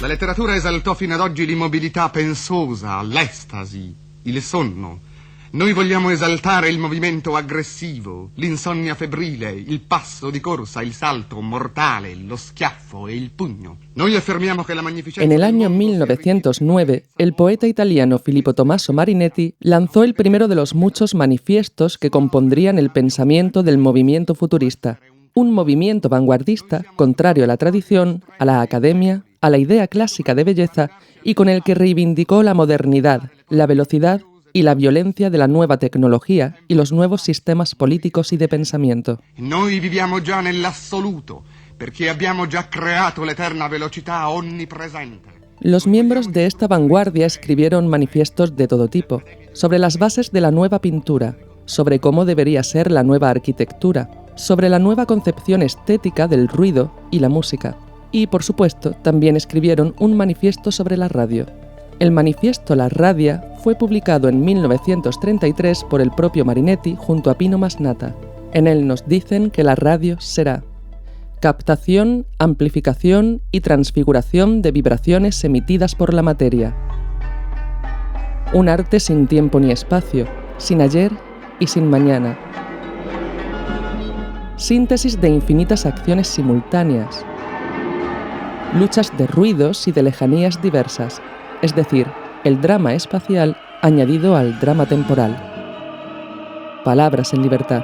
La letteratura esaltò fino ad oggi l'immobilità pensosa, l'estasi, il sonno. Noi vogliamo esaltare il movimento aggressivo, l'insonnia febbrile, il passo di corsa, il salto mortale, lo schiaffo e il pugno. Noi affermiamo que la magnificenza. En el año 1909, el poeta italiano Filippo Tommaso Marinetti lanzó el primero de los muchos manifiestos que compondrían el pensamiento del movimiento futurista. Un movimiento vanguardista, contrario a la tradición, a la academia, a la idea clásica de belleza y con el que reivindicó la modernidad, la velocidad y la violencia de la nueva tecnología y los nuevos sistemas políticos y de pensamiento. Noi viviamo già nell'assoluto, perché abbiamo già creato l'eterna velocità onnipresente. Los miembros de esta vanguardia escribieron manifiestos de todo tipo, sobre las bases de la nueva pintura, sobre cómo debería ser la nueva arquitectura, sobre la nueva concepción estética del ruido y la música. Y, por supuesto, también escribieron un manifiesto sobre la radio. El manifiesto La Radia fue publicado en 1933 por el propio Marinetti junto a Pino Masnata. En él nos dicen que la radio será captación, amplificación y transfiguración de vibraciones emitidas por la materia. Un arte sin tiempo ni espacio, sin ayer y sin mañana. Síntesis de infinitas acciones simultáneas. Luchas de ruidos y de lejanías diversas. Es decir, el drama espacial añadido al drama temporal. Palabras en libertad.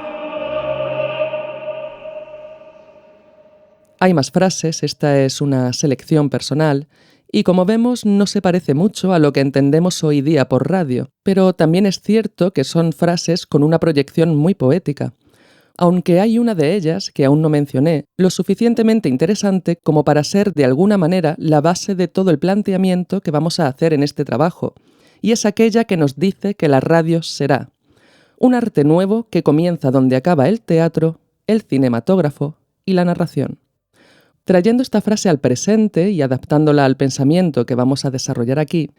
Hay más frases, esta es una selección personal, y como vemos no se parece mucho a lo que entendemos hoy día por radio, pero también es cierto que son frases con una proyección muy poética. Aunque hay una de ellas, que aún no mencioné, lo suficientemente interesante como para ser de alguna manera la base de todo el planteamiento que vamos a hacer en este trabajo, y es aquella que nos dice que la radio será un arte nuevo que comienza donde acaba el teatro, el cinematógrafo y la narración. Trayendo esta frase al presente y adaptándola al pensamiento que vamos a desarrollar aquí,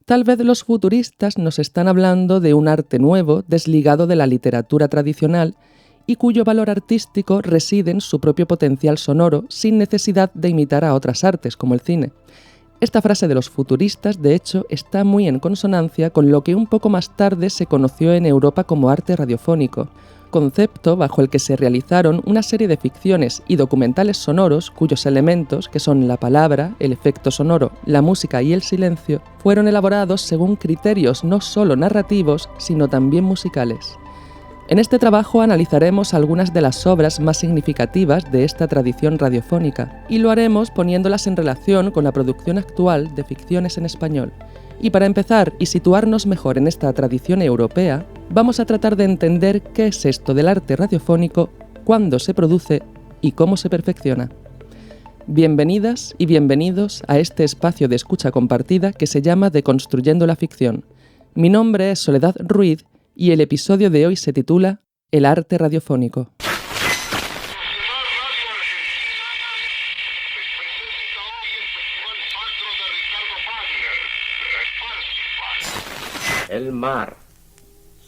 tal vez los futuristas nos están hablando de un arte nuevo desligado de la literatura tradicional y cuyo valor artístico reside en su propio potencial sonoro sin necesidad de imitar a otras artes como el cine. Esta frase de los futuristas, de hecho, está muy en consonancia con lo que un poco más tarde se conoció en Europa como arte radiofónico, concepto bajo el que se realizaron una serie de ficciones y documentales sonoros cuyos elementos, que son la palabra, el efecto sonoro, la música y el silencio, fueron elaborados según criterios no solo narrativos, sino también musicales. En este trabajo analizaremos algunas de las obras más significativas de esta tradición radiofónica, y lo haremos poniéndolas en relación con la producción actual de ficciones en español. Y para empezar y situarnos mejor en esta tradición europea, vamos a tratar de entender qué es esto del arte radiofónico, cuándo se produce y cómo se perfecciona. Bienvenidas y bienvenidos a este espacio de escucha compartida que se llama Deconstruyendo la ficción. Mi nombre es Soledad Ruiz y el episodio de hoy se titula El arte radiofónico. El mar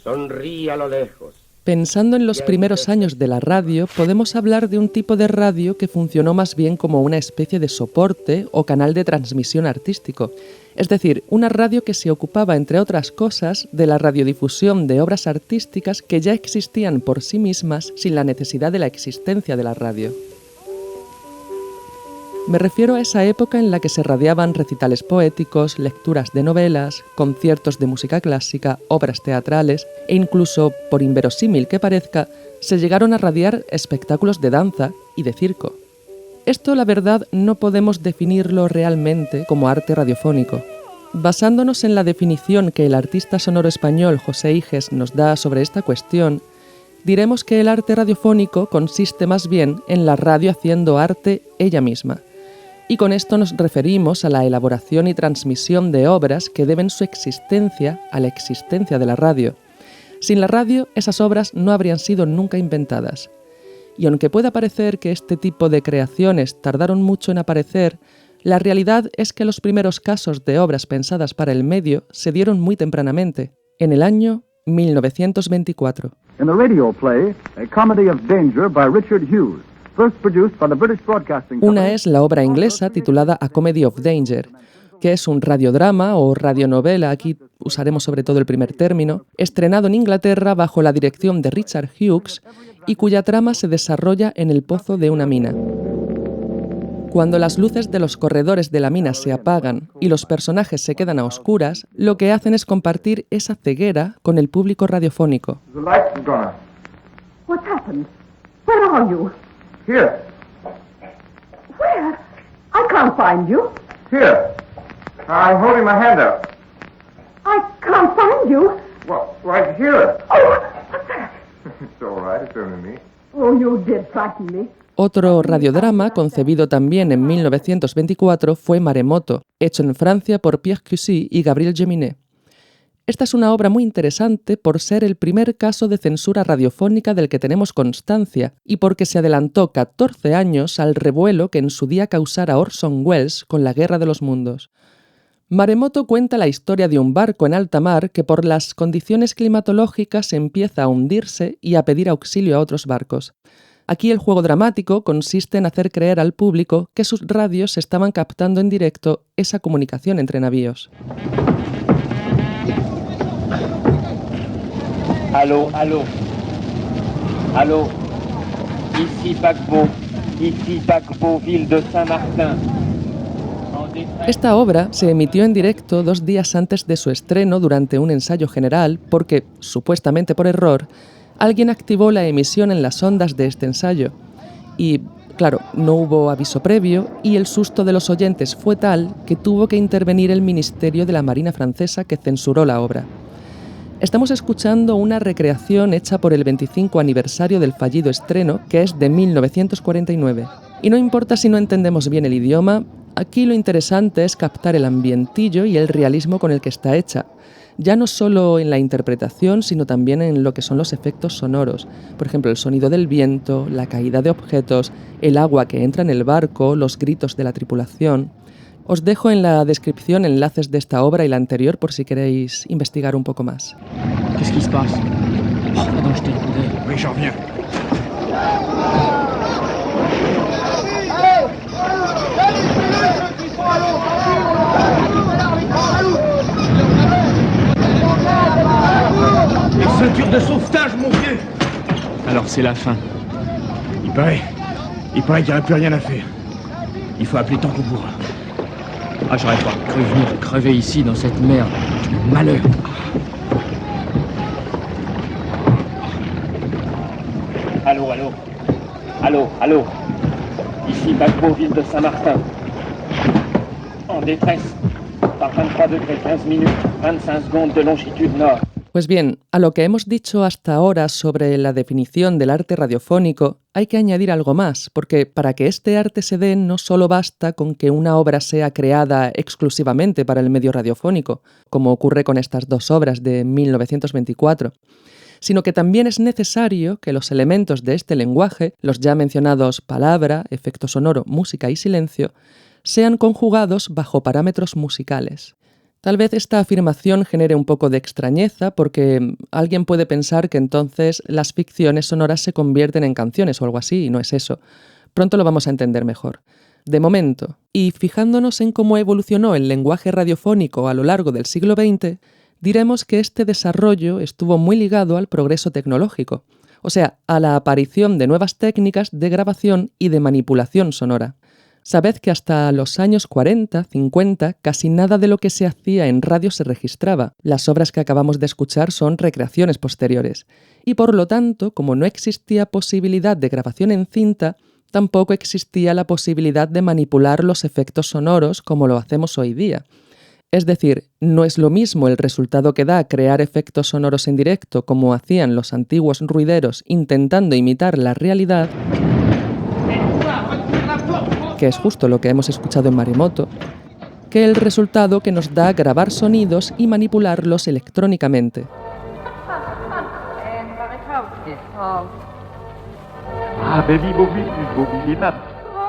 sonríe a lo lejos. Pensando en los primeros años de la radio, podemos hablar de un tipo de radio que funcionó más bien como una especie de soporte o canal de transmisión artístico. Es decir, una radio que se ocupaba, entre otras cosas, de la radiodifusión de obras artísticas que ya existían por sí mismas sin la necesidad de la existencia de la radio. Me refiero a esa época en la que se radiaban recitales poéticos, lecturas de novelas, conciertos de música clásica, obras teatrales e incluso, por inverosímil que parezca, se llegaron a radiar espectáculos de danza y de circo. Esto, la verdad, no podemos definirlo realmente como arte radiofónico. Basándonos en la definición que el artista sonoro español José Iges nos da sobre esta cuestión, diremos que el arte radiofónico consiste más bien en la radio haciendo arte ella misma. Y con esto nos referimos a la elaboración y transmisión de obras que deben su existencia a la existencia de la radio. Sin la radio, esas obras no habrían sido nunca inventadas. Y aunque pueda parecer que este tipo de creaciones tardaron mucho en aparecer, la realidad es que los primeros casos de obras pensadas para el medio se dieron muy tempranamente, en el año 1924. In the radio play, A Comedy of Danger by Richard Hughes, Una es la obra inglesa titulada A Comedy of Danger, que es un radiodrama o radionovela, aquí usaremos sobre todo el primer término, estrenado en Inglaterra bajo la dirección de Richard Hughes y cuya trama se desarrolla en el pozo de una mina. Cuando las luces de los corredores de la mina se apagan y los personajes se quedan a oscuras, lo que hacen es compartir esa ceguera con el público radiofónico. What's happened? Where are you? Here. Where? I can't find you. Here. I'm holding my hand up. I can't find you. Well, right here. Oh, what's that? It's all right. It's only me. Oh, you did frighten me. Otro radiodrama, concebido también en 1924, fue Maremoto, hecho en Francia por Pierre Cusy y Gabriel Geminet. Esta es una obra muy interesante por ser el primer caso de censura radiofónica del que tenemos constancia y porque se adelantó 14 años al revuelo que en su día causara Orson Welles con la Guerra de los Mundos. Maremoto cuenta la historia de un barco en alta mar que por las condiciones climatológicas empieza a hundirse y a pedir auxilio a otros barcos. Aquí el juego dramático consiste en hacer creer al público que sus radios estaban captando en directo esa comunicación entre navíos. Allô, allô. Allô. Ici paquebot, ville de Saint-Martin. Esta obra se emitió en directo 2 días antes de su estreno durante un ensayo general porque, supuestamente por error, alguien activó la emisión en las ondas de este ensayo. Y, claro, no hubo aviso previo y el susto de los oyentes fue tal que tuvo que intervenir el Ministerio de la Marina francesa que censuró la obra. Estamos escuchando una recreación hecha por el 25 aniversario del fallido estreno, que es de 1949. Y no importa si no entendemos bien el idioma, aquí lo interesante es captar el ambientillo y el realismo con el que está hecha, ya no solo en la interpretación, sino también en lo que son los efectos sonoros. Por ejemplo, el sonido del viento, la caída de objetos, el agua que entra en el barco, los gritos de la tripulación. Os dejo en la descripción enlaces de esta obra y la anterior por si queréis investigar un poco más. Qu'est-ce qui se passe? Pardon, je t'ai un coup d'œil. Oui, j'en reviens. Les ceintures de sauvetage, mon vieux! Alors c'est la fin. Il paraît qu'il n'y aurait plus rien à faire. Il faut appeler tant qu'on pourra. Ah, j'aurais pas cru venir crever ici dans cette merde. Malheur. Allô, allô. Allô, allô. Ici paquebot, ville de Saint-Martin. En détresse. Par 23 degrés 15 minutes, 25 secondes de longitude nord. Pues bien, a lo que hemos dicho hasta ahora sobre la definición del arte radiofónico, hay que añadir algo más, porque para que este arte se dé no solo basta con que una obra sea creada exclusivamente para el medio radiofónico, como ocurre con estas 2 obras de 1924, sino que también es necesario que los elementos de este lenguaje, los ya mencionados palabra, efecto sonoro, música y silencio, sean conjugados bajo parámetros musicales. Tal vez esta afirmación genere un poco de extrañeza porque alguien puede pensar que entonces las ficciones sonoras se convierten en canciones o algo así, y no es eso. Pronto lo vamos a entender mejor. De momento, y fijándonos en cómo evolucionó el lenguaje radiofónico a lo largo del siglo XX, diremos que este desarrollo estuvo muy ligado al progreso tecnológico, o sea, a la aparición de nuevas técnicas de grabación y de manipulación sonora. Sabed que hasta los años 40, 50, casi nada de lo que se hacía en radio se registraba. Las obras que acabamos de escuchar son recreaciones posteriores. Y por lo tanto, como no existía posibilidad de grabación en cinta, tampoco existía la posibilidad de manipular los efectos sonoros como lo hacemos hoy día. Es decir, no es lo mismo el resultado que da crear efectos sonoros en directo como hacían los antiguos ruideros intentando imitar la realidad, que es justo lo que hemos escuchado en Maremoto, que el resultado que nos da grabar sonidos y manipularlos electrónicamente.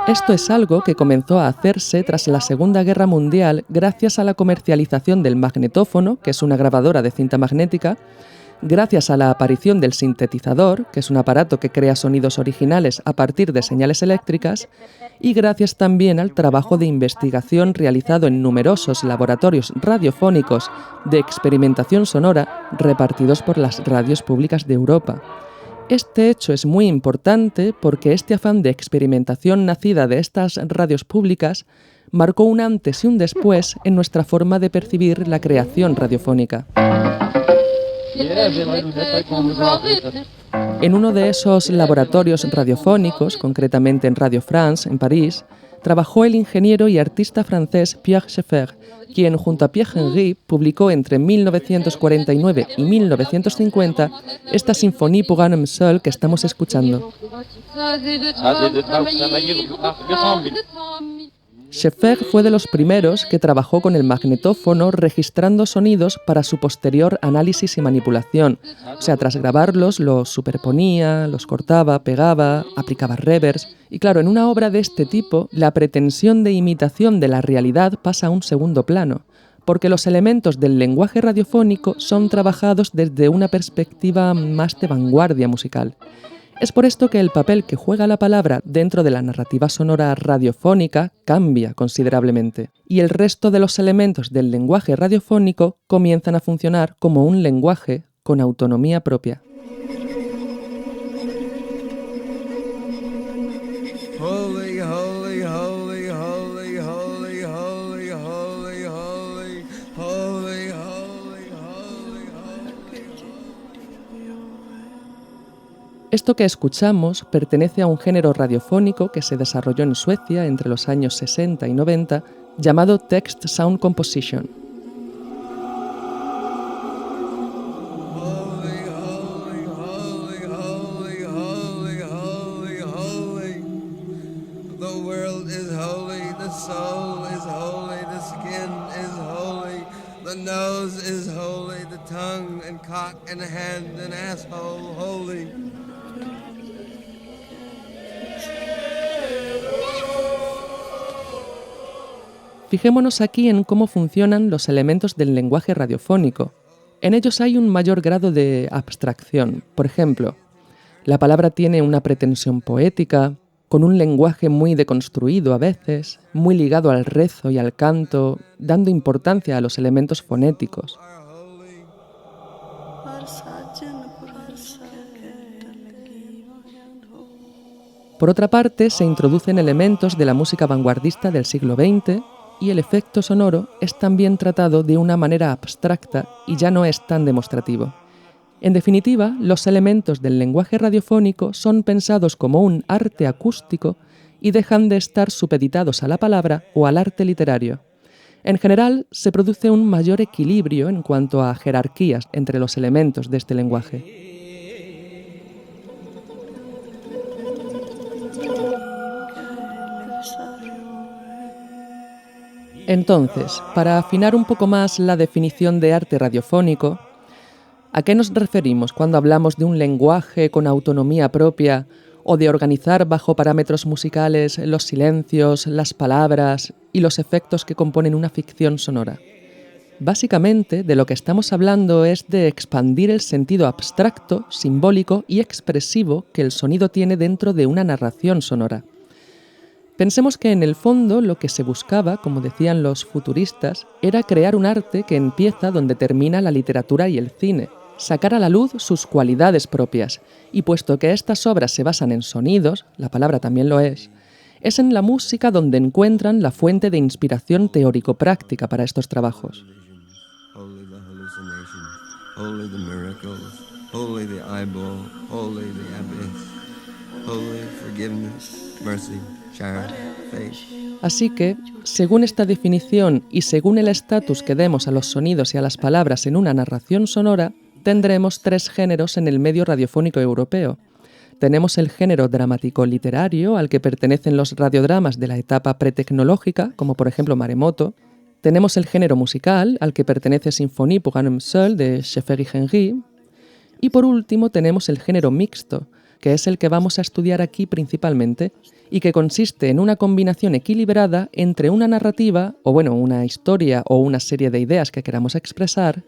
Esto es algo que comenzó a hacerse tras la Segunda Guerra Mundial gracias a la comercialización del magnetófono, que es una grabadora de cinta magnética, Gracias a la aparición del sintetizador, que es un aparato que crea sonidos originales a partir de señales eléctricas, y gracias también al trabajo de investigación realizado en numerosos laboratorios radiofónicos de experimentación sonora repartidos por las radios públicas de Europa. Este hecho es muy importante porque este afán de experimentación nacida de estas radios públicas marcó un antes y un después en nuestra forma de percibir la creación radiofónica. En uno de esos laboratorios radiofónicos, concretamente en Radio France, en París, trabajó el ingeniero y artista francés Pierre Schaeffer, quien junto a Pierre Henry publicó entre 1949 y 1950 esta Symphonie pour un homme seul que estamos escuchando. Schaeffer fue de los primeros que trabajó con el magnetófono registrando sonidos para su posterior análisis y manipulación. O sea, tras grabarlos los superponía, los cortaba, pegaba, aplicaba reverbs. Y claro, en una obra de este tipo, la pretensión de imitación de la realidad pasa a un segundo plano, porque los elementos del lenguaje radiofónico son trabajados desde una perspectiva más de vanguardia musical. Es por esto que el papel que juega la palabra dentro de la narrativa sonora radiofónica cambia considerablemente, y el resto de los elementos del lenguaje radiofónico comienzan a funcionar como un lenguaje con autonomía propia. Holy, holy, holy, holy, holy, holy, holy, holy, holy, holy, holy, holy. Esto que escuchamos pertenece a un género radiofónico que se desarrolló en Suecia entre los años 60 y 90, llamado Text Sound Composition. Fijémonos aquí en cómo funcionan los elementos del lenguaje radiofónico. En ellos hay un mayor grado de abstracción. Por ejemplo, la palabra tiene una pretensión poética, con un lenguaje muy deconstruido a veces, muy ligado al rezo y al canto, dando importancia a los elementos fonéticos. Por otra parte, se introducen elementos de la música vanguardista del siglo XX y el efecto sonoro es también tratado de una manera abstracta y ya no es tan demostrativo. En definitiva, los elementos del lenguaje radiofónico son pensados como un arte acústico y dejan de estar supeditados a la palabra o al arte literario. En general, se produce un mayor equilibrio en cuanto a jerarquías entre los elementos de este lenguaje. Entonces, para afinar un poco más la definición de arte radiofónico, ¿a qué nos referimos cuando hablamos de un lenguaje con autonomía propia o de organizar bajo parámetros musicales los silencios, las palabras y los efectos que componen una ficción sonora? Básicamente, de lo que estamos hablando es de expandir el sentido abstracto, simbólico y expresivo que el sonido tiene dentro de una narración sonora. Pensemos que en el fondo lo que se buscaba, como decían los futuristas, era crear un arte que empieza donde termina la literatura y el cine, sacar a la luz sus cualidades propias, y puesto que estas obras se basan en sonidos, la palabra también lo es en la música donde encuentran la fuente de inspiración teórico-práctica para estos trabajos. Holy the hallucination, holy the miracles, holy the eyeball, holy the abyss, holy forgiveness, mercy, charity, faith. Así que, según esta definición y según el estatus que demos a los sonidos y a las palabras en una narración sonora, tendremos tres géneros en el medio radiofónico europeo. Tenemos el género dramático-literario, al que pertenecen los radiodramas de la etapa pretecnológica, como por ejemplo Maremoto. Tenemos el género musical, al que pertenece Symphonie pour un homme seul de Schaeffer y Henry. Y por último tenemos el género mixto, que es el que vamos a estudiar aquí principalmente, y que consiste en una combinación equilibrada entre una narrativa, o bueno, una historia o una serie de ideas que queramos expresar,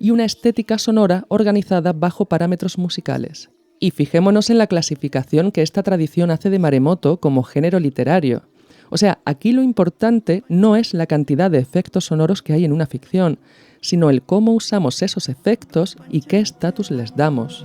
y una estética sonora organizada bajo parámetros musicales. Y fijémonos en la clasificación que esta tradición hace de Maremoto como género literario. O sea, aquí lo importante no es la cantidad de efectos sonoros que hay en una ficción, sino el cómo usamos esos efectos y qué estatus les damos.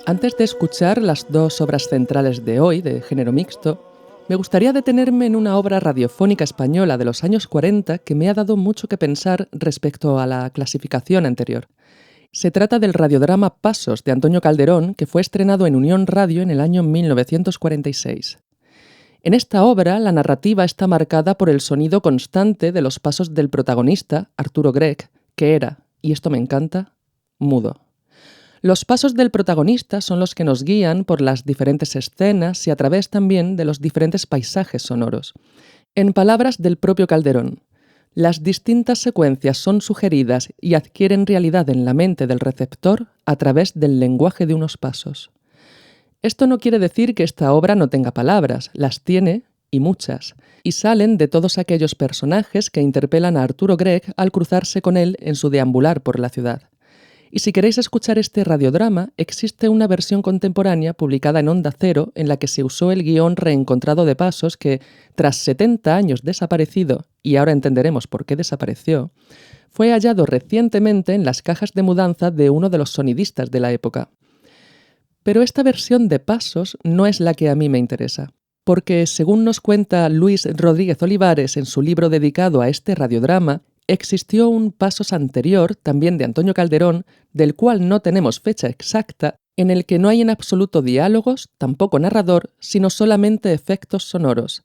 Antes de escuchar las dos obras centrales de hoy, de género mixto, me gustaría detenerme en una obra radiofónica española de los años 40 que me ha dado mucho que pensar respecto a la clasificación anterior. Se trata del radiodrama Pasos, de Antonio Calderón, que fue estrenado en Unión Radio en el año 1946. En esta obra, la narrativa está marcada por el sonido constante de los pasos del protagonista, Arturo Grech, que era, y esto me encanta, mudo. Los pasos del protagonista son los que nos guían por las diferentes escenas y a través también de los diferentes paisajes sonoros. En palabras del propio Calderón, las distintas secuencias son sugeridas y adquieren realidad en la mente del receptor a través del lenguaje de unos pasos. Esto no quiere decir que esta obra no tenga palabras, las tiene y muchas, y salen de todos aquellos personajes que interpelan a Arturo Grech al cruzarse con él en su deambular por la ciudad. Y si queréis escuchar este radiodrama, existe una versión contemporánea publicada en Onda Cero en la que se usó el guión reencontrado de Pasos que, tras 70 años desaparecido, y ahora entenderemos por qué desapareció, fue hallado recientemente en las cajas de mudanza de uno de los sonidistas de la época. Pero esta versión de Pasos no es la que a mí me interesa, porque según nos cuenta Luis Rodríguez Olivares en su libro dedicado a este radiodrama, existió un Pasos anterior, también de Antonio Calderón, del cual no tenemos fecha exacta, en el que no hay en absoluto diálogos, tampoco narrador, sino solamente efectos sonoros,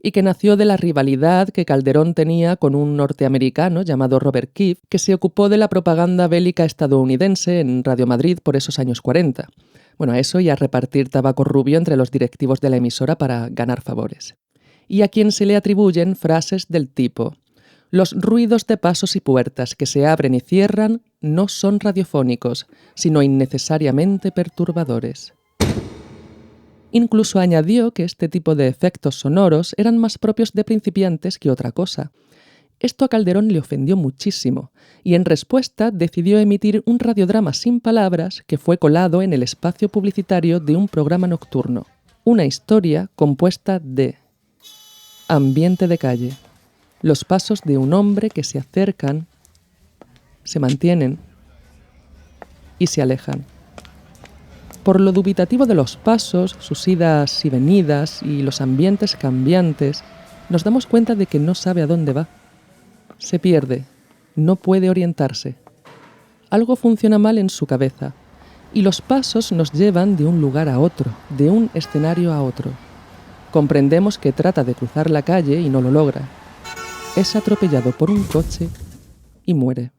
y que nació de la rivalidad que Calderón tenía con un norteamericano llamado Robert Keefe, que se ocupó de la propaganda bélica estadounidense en Radio Madrid por esos años 40. Bueno, a eso y a repartir tabaco rubio entre los directivos de la emisora para ganar favores. Y a quien se le atribuyen frases del tipo: los ruidos de pasos y puertas que se abren y cierran no son radiofónicos, sino innecesariamente perturbadores. Incluso añadió que este tipo de efectos sonoros eran más propios de principiantes que otra cosa. Esto a Calderón le ofendió muchísimo, y en respuesta decidió emitir un radiodrama sin palabras que fue colado en el espacio publicitario de un programa nocturno. Una historia compuesta de ambiente de calle, los pasos de un hombre que se acercan, se mantienen y se alejan. Por lo dubitativo de los pasos, sus idas y venidas y los ambientes cambiantes, nos damos cuenta de que no sabe a dónde va. Se pierde, no puede orientarse. Algo funciona mal en su cabeza, y los pasos nos llevan de un lugar a otro, de un escenario a otro. Comprendemos que trata de cruzar la calle y no lo logra. Es atropellado por un coche y muere.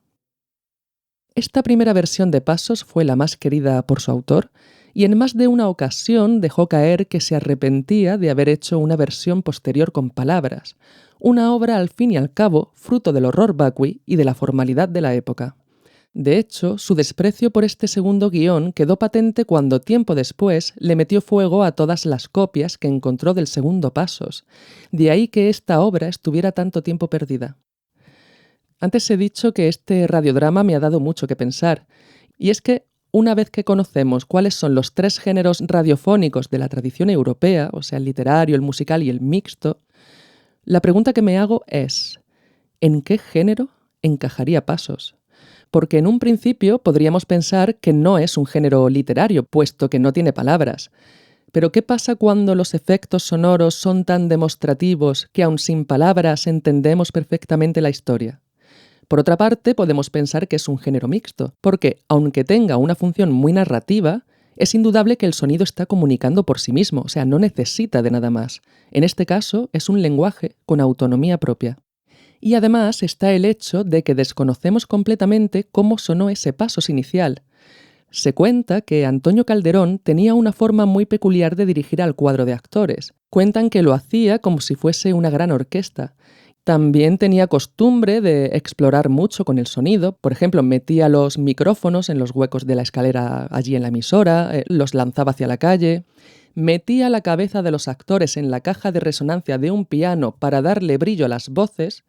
Esta primera versión de Pasos fue la más querida por su autor y en más de una ocasión dejó caer que se arrepentía de haber hecho una versión posterior con palabras, una obra al fin y al cabo fruto del horror vacui y de la formalidad de la época. De hecho, su desprecio por este segundo guión quedó patente cuando tiempo después le metió fuego a todas las copias que encontró del segundo Pasos, de ahí que esta obra estuviera tanto tiempo perdida. Antes he dicho que este radiodrama me ha dado mucho que pensar, y es que una vez que conocemos cuáles son los 3 géneros radiofónicos de la tradición europea, o sea, el literario, el musical y el mixto, la pregunta que me hago es, ¿en qué género encajaría Pasos? Porque en un principio podríamos pensar que no es un género literario, puesto que no tiene palabras. Pero ¿qué pasa cuando los efectos sonoros son tan demostrativos que aun sin palabras entendemos perfectamente la historia? Por otra parte, podemos pensar que es un género mixto, porque, aunque tenga una función muy narrativa, es indudable que el sonido está comunicando por sí mismo, o sea, no necesita de nada más. En este caso, es un lenguaje con autonomía propia. Y además está el hecho de que desconocemos completamente cómo sonó ese Pasos inicial. Se cuenta que Antonio Calderón tenía una forma muy peculiar de dirigir al cuadro de actores. Cuentan que lo hacía como si fuese una gran orquesta, También tenía costumbre de explorar mucho con el sonido. Por ejemplo, metía los micrófonos en los huecos de la escalera allí en la emisora, los lanzaba hacia la calle, metía la cabeza de los actores en la caja de resonancia de un piano para darle brillo a las voces.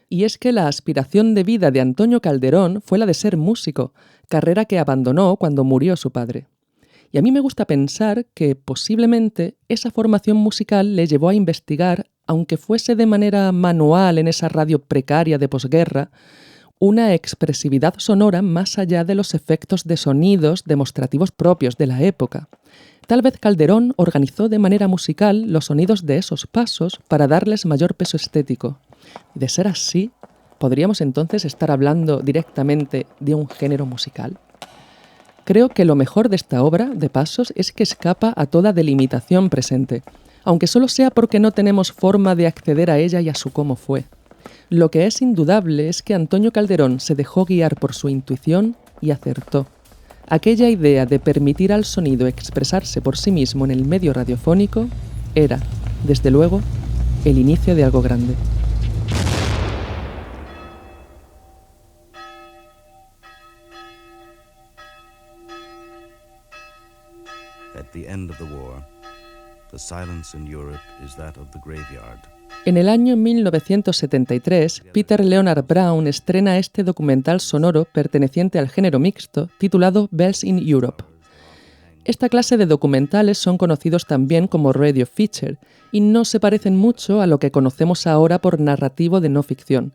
Y es que la aspiración de vida de Antonio Calderón fue la de ser músico, carrera que abandonó cuando murió su padre. Y a mí me gusta pensar que posiblemente esa formación musical le llevó a investigar, aunque fuese de manera manual en esa radio precaria de posguerra, una expresividad sonora más allá de los efectos de sonidos demostrativos propios de la época. Tal vez Calderón organizó de manera musical los sonidos de esos pasos para darles mayor peso estético. Y de ser así, ¿podríamos entonces estar hablando directamente de un género musical? Creo que lo mejor de esta obra de pasos es que escapa a toda delimitación presente, aunque solo sea porque no tenemos forma de acceder a ella y a su cómo fue. Lo que es indudable es que Antonio Calderón se dejó guiar por su intuición y acertó. Aquella idea de permitir al sonido expresarse por sí mismo en el medio radiofónico era, desde luego, el inicio de algo grande. At the end of the war, the silence in Europe is that of the graveyard. En el año 1973, Peter Leonard Brown estrena este documental sonoro perteneciente al género mixto, titulado Bells in Europe. Esta clase de documentales son conocidos también como radio feature y no se parecen mucho a lo que conocemos ahora por narrativo de no ficción,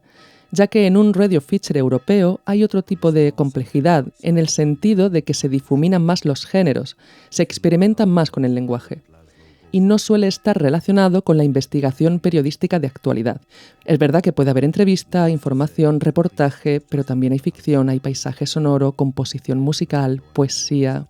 ya que en un radio feature europeo hay otro tipo de complejidad, en el sentido de que se difuminan más los géneros, se experimentan más con el lenguaje, y no suele estar relacionado con la investigación periodística de actualidad. Es verdad que puede haber entrevista, información, reportaje, pero también hay ficción, hay paisaje sonoro, composición musical, poesía.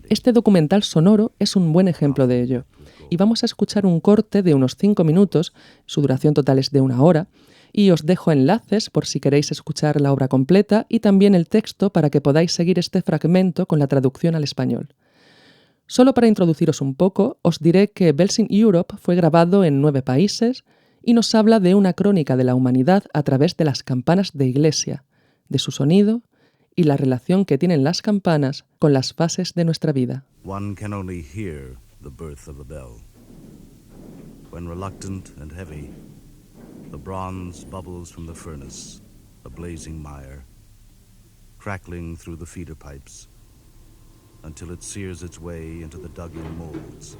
Este documental sonoro es un buen ejemplo de ello, y vamos a escuchar un corte de unos 5 minutos, su duración total es de 1 hora, y os dejo enlaces por si queréis escuchar la obra completa y también el texto para que podáis seguir este fragmento con la traducción al español. Solo para introduciros un poco, os diré que Bells in Europe fue grabado en 9 países y nos habla de una crónica de la humanidad a través de las campanas de iglesia, de su sonido y la relación que tienen las campanas con las fases de nuestra vida. One can only hear the birth of a bell. When reluctant and heavy, the bronze bubbles from the furnace, a blazing mire, crackling through the feeder pipes, until it sears its way into the dug-in molds,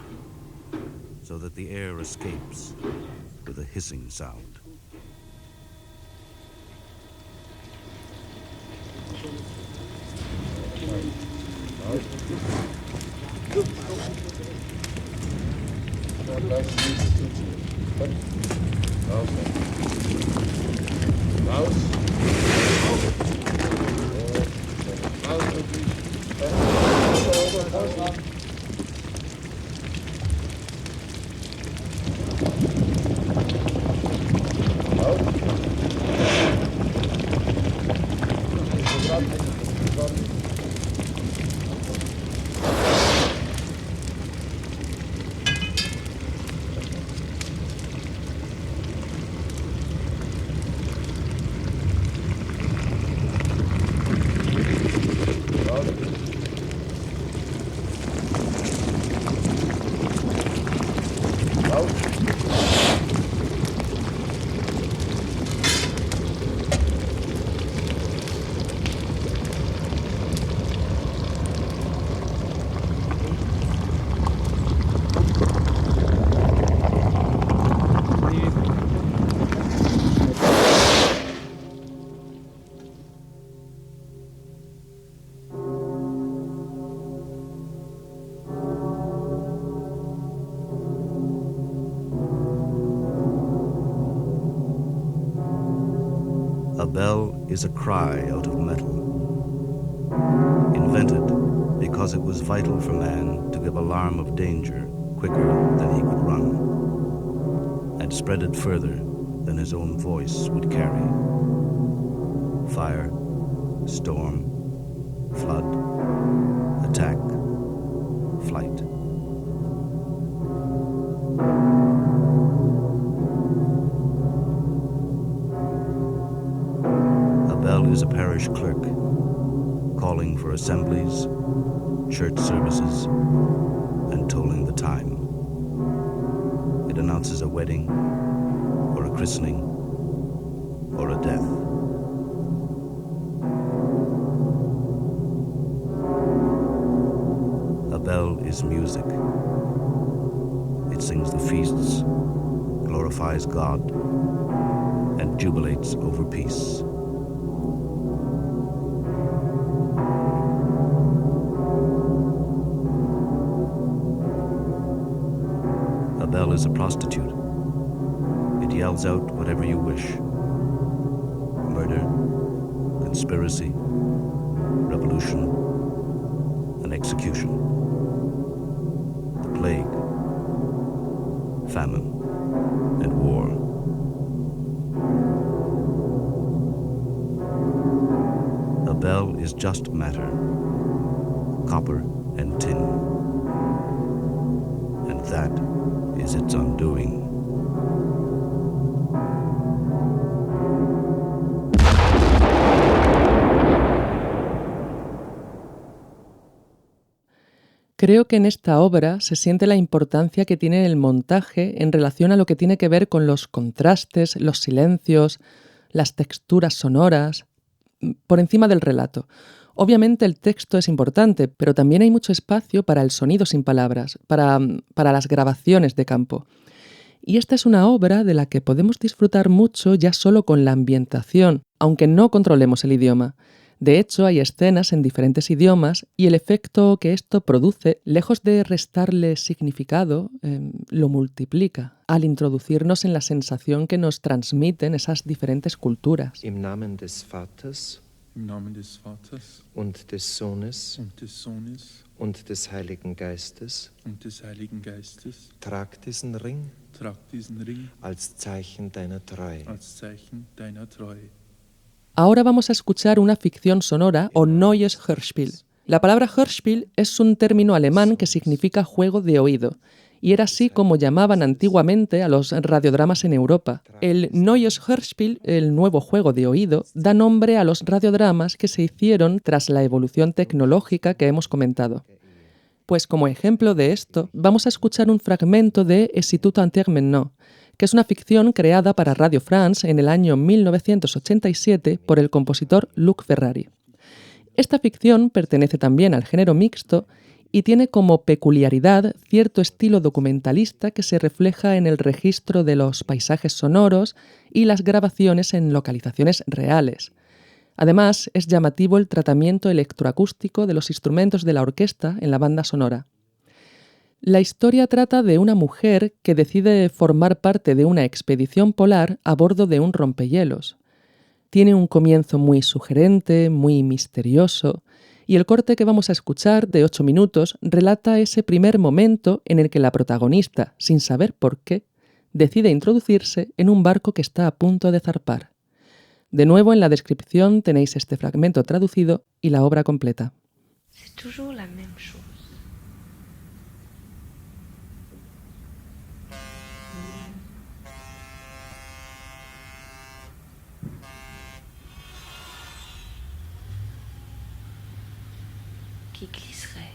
so that the air escapes with a hissing sound. A bell is a cry out of metal, invented because it was vital for man to give alarm of danger quicker than he could run, and spread it further than his own voice would carry. Fire, storm, flood, attack, flight. A bell is a parish clerk calling for assemblies, church services, and tolling the time. It announces a wedding, or a christening, or a death. A bell is music. It sings the feasts, glorifies God, and jubilates over peace. A bell is a prostitute. It yells out whatever you wish. Murder, conspiracy, revolution, and execution. The plague, famine, and war. A bell is just matter, copper and tin. And that is its undoing. Creo que en esta obra se siente la importancia que tiene el montaje en relación a lo que tiene que ver con los contrastes, los silencios, las texturas sonoras, por encima del relato. Obviamente el texto es importante, pero también hay mucho espacio para el sonido sin palabras, para las grabaciones de campo. Y esta es una obra de la que podemos disfrutar mucho ya solo con la ambientación, aunque no controlemos el idioma. De hecho, hay escenas en diferentes idiomas y el efecto que esto produce, lejos de restarle significado, lo multiplica al introducirnos en la sensación que nos transmiten esas diferentes culturas. Im Namen des Vaters, und des Sohnes, und des Heiligen Geistes, trag diesen Ring, als Zeichen deiner Treue. Ahora vamos a escuchar una ficción sonora o Neues Hörspiel. La palabra Hörspiel es un término alemán que significa juego de oído, y era así como llamaban antiguamente a los radiodramas en Europa. El Neues Hörspiel, el nuevo juego de oído, da nombre a los radiodramas que se hicieron tras la evolución tecnológica que hemos comentado. Pues como ejemplo de esto, vamos a escuchar un fragmento de Es tout un terme, que es una ficción creada para Radio France en el año 1987 por el compositor Luc Ferrari. Esta ficción pertenece también al género mixto y tiene como peculiaridad cierto estilo documentalista que se refleja en el registro de los paisajes sonoros y las grabaciones en localizaciones reales. Además, es llamativo el tratamiento electroacústico de los instrumentos de la orquesta en la banda sonora. La historia trata de una mujer que decide formar parte de una expedición polar a bordo de un rompehielos. Tiene un comienzo muy sugerente, muy misterioso, y el corte que vamos a escuchar, de 8 minutos, relata ese primer momento en el que la protagonista, sin saber por qué, decide introducirse en un barco que está a punto de zarpar. De nuevo, en la descripción tenéis este fragmento traducido y la obra completa. C'est toujours la même chose. Qui glisserait.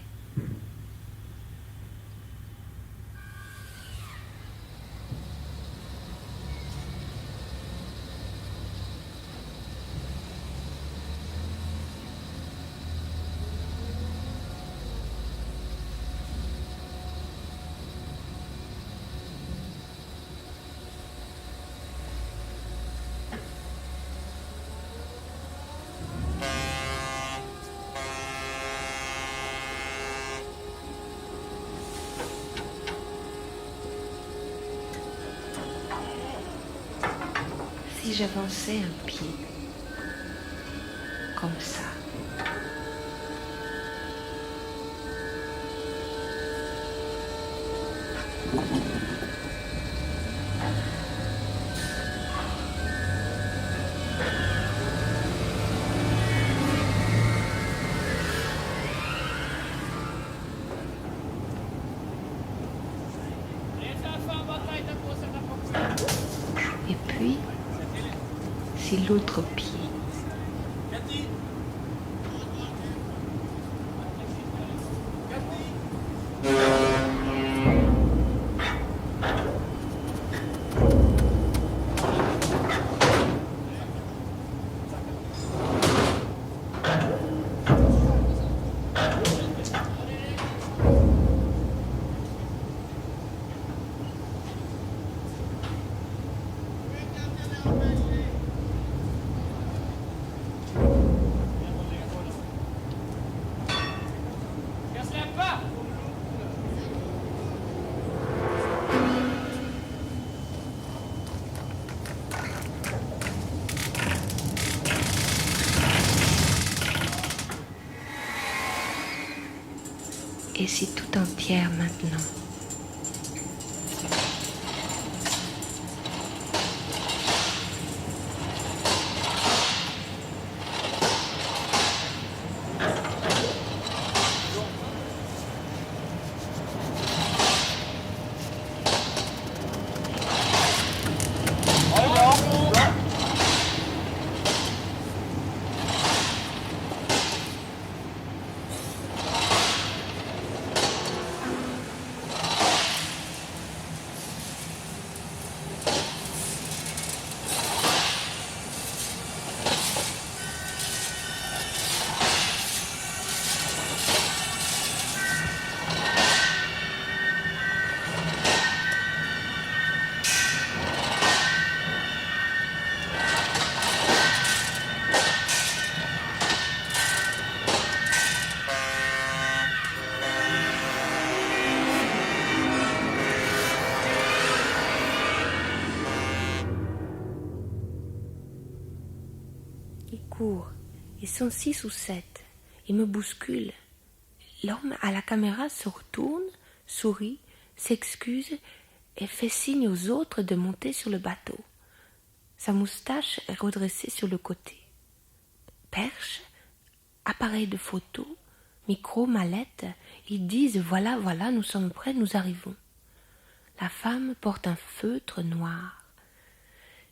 Si j'avançais un pied, comme ça. puis, c'est l'autre pied. Et c'est tout entière maintenant. Ils sont 6 ou 7. Ils me bousculent. L'homme à la caméra se retourne, sourit, s'excuse et fait signe aux autres de monter sur le bateau. Sa moustache est redressée sur le côté. Perche, appareil de photo, micro, mallette, ils disent « Voilà, voilà, nous sommes prêts, nous arrivons ». La femme porte un feutre noir.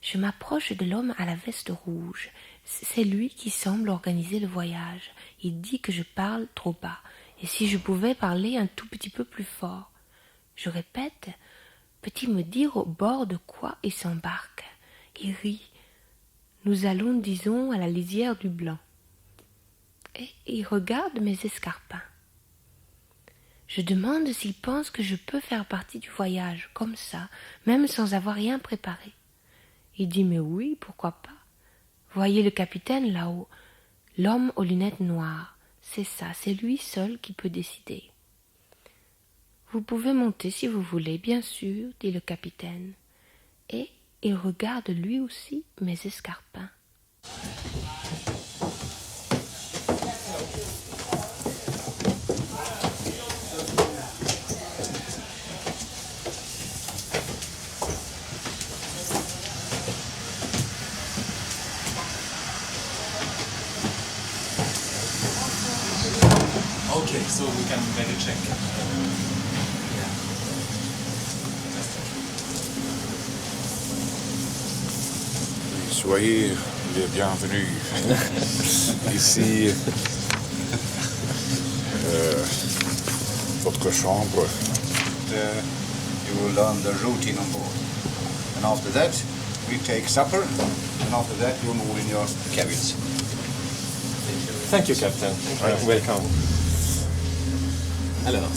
Je m'approche de l'homme à la veste rouge. C'est lui qui semble organiser le voyage. Il dit que je parle trop bas, et si je pouvais parler un tout petit peu plus fort. Je répète, peut-il me dire au bord de quoi il s'embarque? Il rit. Nous allons, disons, à la lisière du Blanc. Et il regarde mes escarpins. Je demande s'il pense que je peux faire partie du voyage, comme ça, même sans avoir rien préparé. Il dit, mais oui, pourquoi pas? Voyez le capitaine là-haut, l'homme aux lunettes noires. C'est ça, c'est lui seul qui peut décider. Vous pouvez monter si vous voulez, bien sûr, dit le capitaine. Et il regarde lui aussi mes escarpins. Okay, so we can make a check. Soyez les bienvenus. Ici, votre chambre. You will learn the routine on board. And after that, we take supper. And after that, you move in your cabins. Thank you, Captain. Welcome. Alors.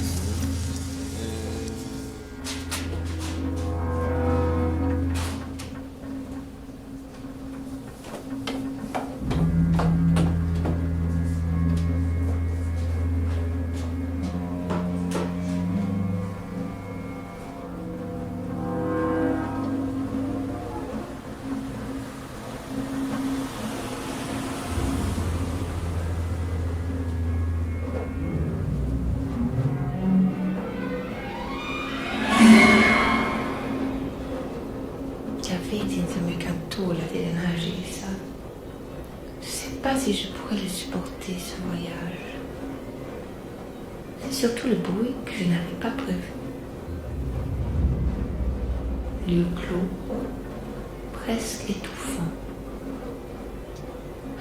Jag vet inte om jag kan tåla det den här resan. Je ne sais pas si je pourrais le supporter, ce voyage. C'est surtout le bruit que je n'avais pas prévu. Lieu clos, presque étouffant,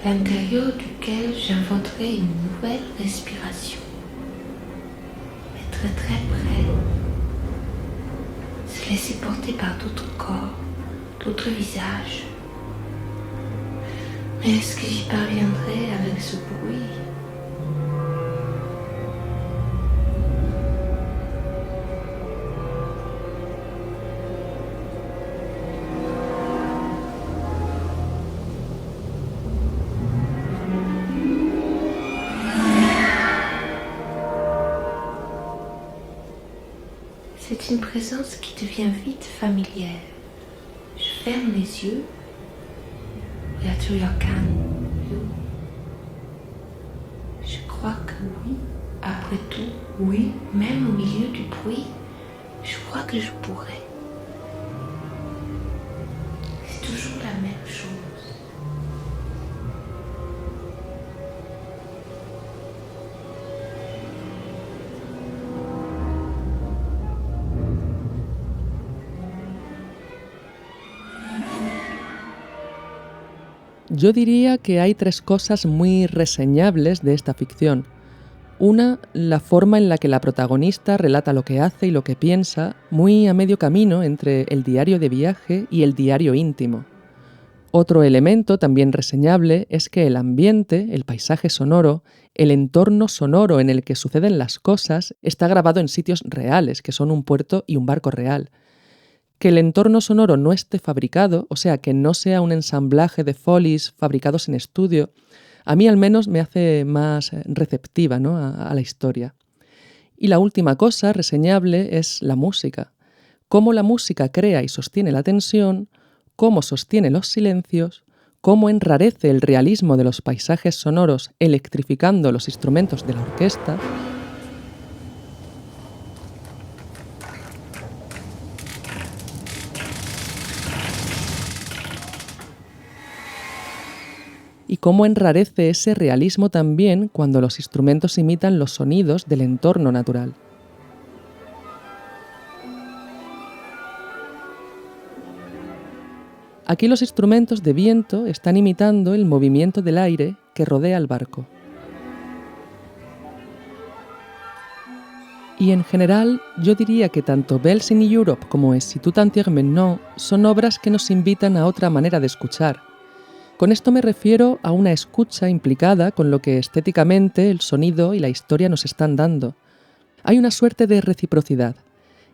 à l'intérieur duquel j'inventerai une nouvelle respiration. Être très près, se laisser porter par d'autres corps, d'autres visages. Mais est-ce que j'y parviendrai avec ce bruit ? C'est une présence qui devient vite familière. Je ferme les yeux. Je crois que oui, après tout, oui, même au milieu du bruit, je crois que je pourrais. C'est toujours la même chose. Yo diría que hay 3 cosas muy reseñables de esta ficción. Una, la forma en la que la protagonista relata lo que hace y lo que piensa, muy a medio camino entre el diario de viaje y el diario íntimo. Otro elemento también reseñable es que el ambiente, el paisaje sonoro, el entorno sonoro en el que suceden las cosas, está grabado en sitios reales, que son un puerto y un barco real. Que el entorno sonoro no esté fabricado, o sea, que no sea un ensamblaje de folies fabricados en estudio, a mí al menos me hace más receptiva, ¿no?, a la historia. Y la última cosa reseñable es la música. Cómo la música crea y sostiene la tensión, cómo sostiene los silencios, cómo enrarece el realismo de los paisajes sonoros electrificando los instrumentos de la orquesta. Y cómo enrarece ese realismo también cuando los instrumentos imitan los sonidos del entorno natural. Aquí los instrumentos de viento están imitando el movimiento del aire que rodea el barco. Y en general, yo diría que tanto Bells in Europe como Et si tout entière maintenant son obras que nos invitan a otra manera de escuchar. Con esto me refiero a una escucha implicada con lo que estéticamente el sonido y la historia nos están dando. Hay una suerte de reciprocidad,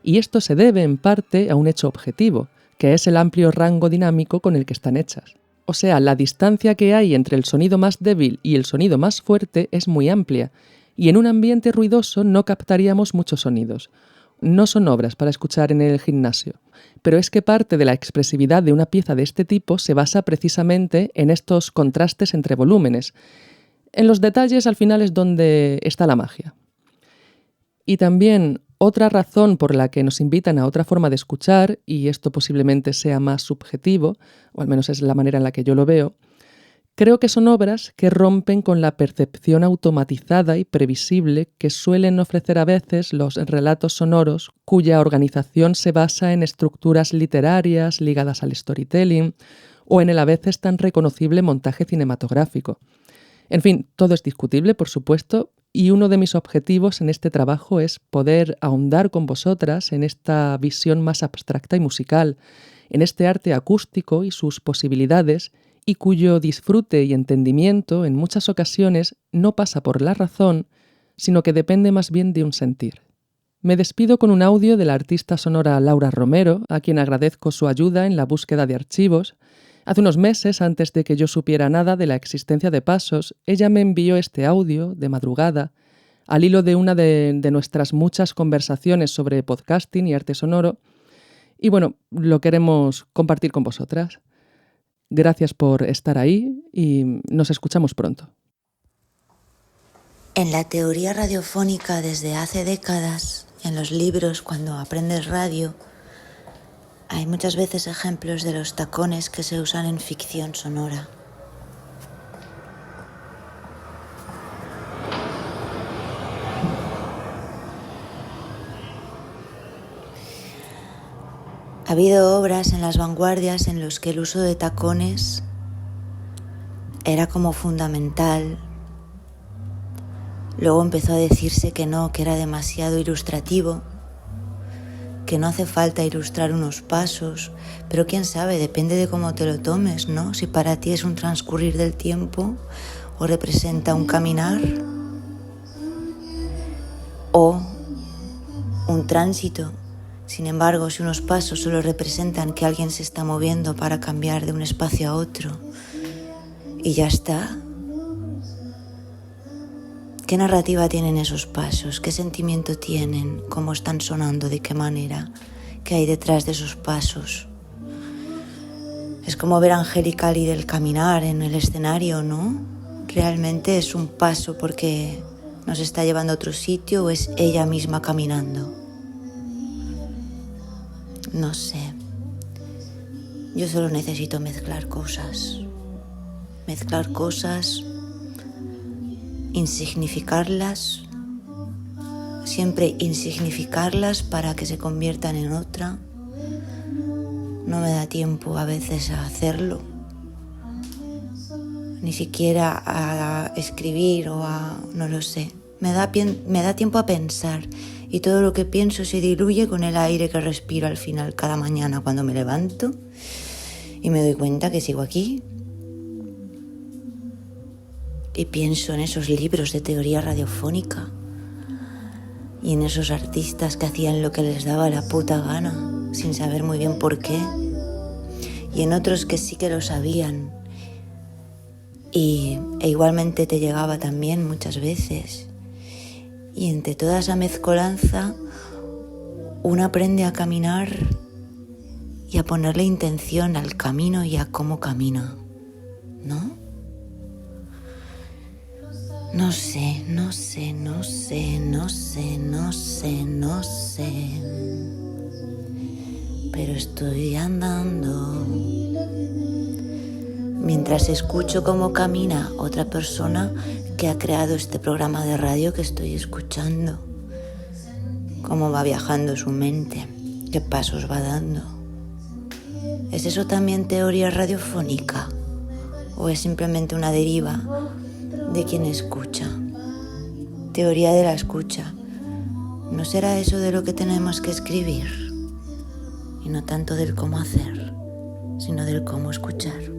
y esto se debe en parte a un hecho objetivo, que es el amplio rango dinámico con el que están hechas. O sea, la distancia que hay entre el sonido más débil y el sonido más fuerte es muy amplia, y en un ambiente ruidoso no captaríamos muchos sonidos. No son obras para escuchar en el gimnasio, pero es que parte de la expresividad de una pieza de este tipo se basa precisamente en estos contrastes entre volúmenes. En los detalles al final es donde está la magia. Y también otra razón por la que nos invitan a otra forma de escuchar, y esto posiblemente sea más subjetivo, o al menos es la manera en la que yo lo veo, creo que son obras que rompen con la percepción automatizada y previsible que suelen ofrecer a veces los relatos sonoros cuya organización se basa en estructuras literarias ligadas al storytelling o en el a veces tan reconocible montaje cinematográfico. En fin, todo es discutible, por supuesto, y uno de mis objetivos en este trabajo es poder ahondar con vosotras en esta visión más abstracta y musical, en este arte acústico y sus posibilidades, y cuyo disfrute y entendimiento en muchas ocasiones no pasa por la razón, sino que depende más bien de un sentir. Me despido con un audio de la artista sonora Laura Romero, a quien agradezco su ayuda en la búsqueda de archivos. Hace unos meses, antes de que yo supiera nada de la existencia de Pasos, ella me envió este audio de madrugada, al hilo de una de nuestras muchas conversaciones sobre podcasting y arte sonoro, y bueno, lo queremos compartir con vosotras. Gracias por estar ahí y nos escuchamos pronto. En la teoría radiofónica desde hace décadas, en los libros cuando aprendes radio, hay muchas veces ejemplos de los tacones que se usan en ficción sonora. Ha habido obras en las vanguardias en los que el uso de tacones era como fundamental. Luego empezó a decirse que no, que era demasiado ilustrativo, que no hace falta ilustrar unos pasos, pero quién sabe, depende de cómo te lo tomes, ¿no? Si para ti es un transcurrir del tiempo o representa un caminar o un tránsito. Sin embargo, si unos pasos solo representan que alguien se está moviendo para cambiar de un espacio a otro y ya está, ¿qué narrativa tienen esos pasos? ¿Qué sentimiento tienen? ¿Cómo están sonando? ¿De qué manera? ¿Qué hay detrás de esos pasos? Es como ver a Angélica Lee del caminar en el escenario, ¿no? ¿Realmente es un paso porque nos está llevando a otro sitio o es ella misma caminando? No sé. Yo solo necesito mezclar cosas. Mezclar cosas, insignificarlas, siempre insignificarlas para que se conviertan en otra. No me da tiempo a veces a hacerlo, ni siquiera a escribir o a... no lo sé. Me da tiempo a pensar y todo lo que pienso se diluye con el aire que respiro al final cada mañana cuando me levanto y me doy cuenta que sigo aquí. Y pienso en esos libros de teoría radiofónica y en esos artistas que hacían lo que les daba la puta gana, sin saber muy bien por qué, y en otros que sí que lo sabían e igualmente te llegaba también muchas veces. Y entre toda esa mezcolanza uno aprende a caminar y a ponerle intención al camino y a cómo camina, ¿no? No sé. Pero estoy andando mientras escucho cómo camina otra persona que ha creado este programa de radio que estoy escuchando. Cómo va viajando su mente, qué pasos va dando. ¿Es eso también teoría radiofónica? ¿O es simplemente una deriva de quien escucha? Teoría de la escucha. ¿No será eso de lo que tenemos que escribir? Y no tanto del cómo hacer, sino del cómo escuchar.